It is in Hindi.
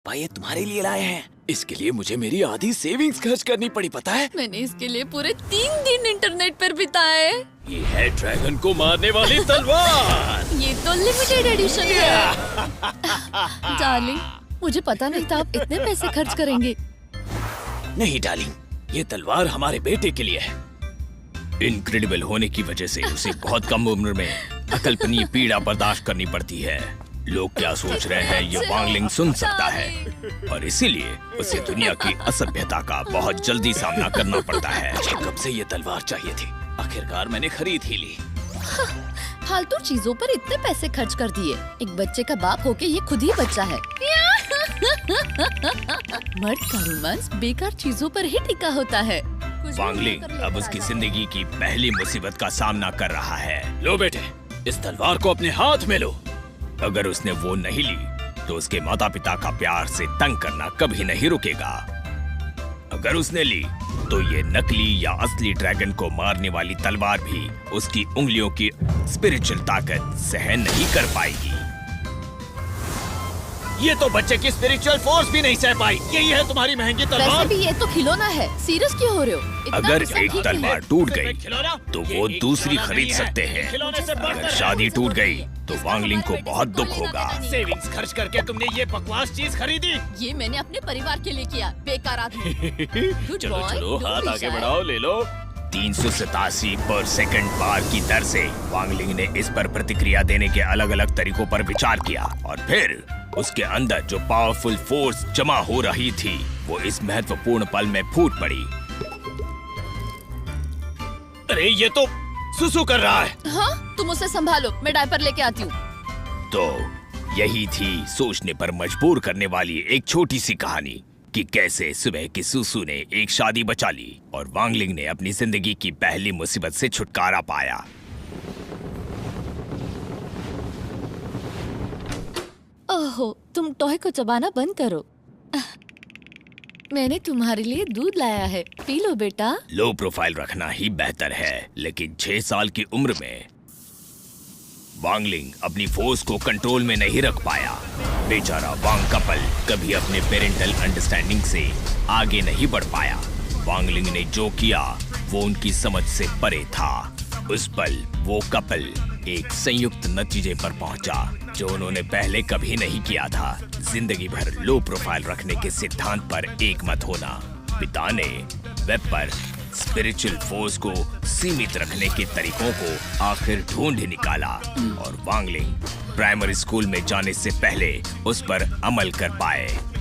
भाई ये तुम्हारे लिए लाए हैं। इसके लिए मुझे मेरी आधी सेविंग्स खर्च करनी पड़ी, पता है? मैंने इसके लिए पूरे 3 दिन इंटरनेट पर बिताए। ये है ड्रैगन को मारने वाली तलवार। ये तो लिमिटेड एडिशन है। डार्लिंग, मुझे पता नहीं था आप इतने पैसे खर्च करेंगे। नहीं डार्लिंग, ये तलवार हमारे बेटे के लिए है। इनक्रेडिबल होने की वजह से उसे बहुत कम उम्र में अकल्पनीय पीड़ा बर्दाश्त करनी पड़ती है। लोग क्या सोच रहे हैं ये वांगलिंग सुन सकता है और इसीलिए उसे दुनिया की असभ्यता का बहुत जल्दी सामना करना पड़ता है। मुझे कब से ये तलवार चाहिए थी, आखिरकार मैंने खरीद ही ली। फालतू चीजों पर इतने पैसे खर्च कर दिए। एक बच्चे का बाप होके ये खुद ही बच्चा है। मर्द का रोमांस बेकार चीजों पर ही टिका होता है। वांगलिंग अब उसकी जिंदगी की पहली मुसीबत का सामना कर रहा है। लो बेटे, इस तलवार को अपने हाथ में लो। अगर उसने वो नहीं ली तो उसके माता पिता का प्यार से तंग करना कभी नहीं रुकेगा। अगर उसने ली तो ये नकली या असली ड्रैगन को मारने वाली तलवार भी उसकी उंगलियों की स्पिरिचुअल ताकत सहन नहीं कर पाएगी। ये तो बच्चे की स्पिरिचुअल फोर्स भी नहीं सह पाई। यही है तुम्हारी महंगी तलवार। वैसे भी ये तो खिलौना है, सीरियस क्यों हो रहे हो? इतना अगर गुस्सा एक ठीक तलवार है। टूट गई तो वो दूसरी खरीद सकते हैं। अगर शादी टूट गई तो वांगलिंग को बहुत दुख होगा। सेविंग्स खर्च करके तुमने ये बकवास चीज खरीदी। ये मैंने अपने परिवार के लिए किया, बेकार आदमी। Good चलो boy, चलो, don't हाथ be आगे shy. बढ़ाओ, ले लो। 387 पर सेकंड बार की दर से वांगलिंग ने इस पर प्रतिक्रिया देने के अलग अलग तरीकों पर विचार किया और फिर उसके अंदर जो पावरफुल फोर्स जमा हो रही थी वो इस महत्वपूर्ण पल में फूट पड़ी। अरे ये तो सुसु कर रहा है। हाँ, तुम उसे संभालो, मैं डायपर लेके आती हूँ। तो यही थी सोचने पर मजबूर करने वाली एक छोटी सी कहानी कि कैसे सुबह की सुसु ने एक शादी बचा ली और वांगलिंग ने अपनी जिंदगी की पहली मुसीबत से छुटकारा पाया। ओहो, तुम टॉय को चबाना बंद करो। मैंने तुम्हारे लिए दूध लाया है, पी लो बेटा। लो प्रोफाइल रखना ही बेहतर है, लेकिन 6 साल की उम्र में वांगलिंग अपनी फोर्स को कंट्रोल में नहीं रख पाया। बेचारा वांग कपल कभी अपने पेरेंटल अंडरस्टैंडिंग से आगे नहीं बढ़ पाया। वांगलिंग ने जो किया वो उनकी समझ से परे था। उस पल वो कपल एक संयुक्त नतीजे पर पहुंचा जो उन्होंने पहले कभी नहीं किया था। जिंदगी भर लो प्रोफाइल रखने के सिद्धांत पर एकमत होना। पिता ने वेब पर स्पिरिचुअल फोर्स को सीमित रखने के तरीकों को आखिर ढूंढ निकाला और वांगलिंग प्राइमरी स्कूल में जाने से पहले उस पर अमल कर पाए।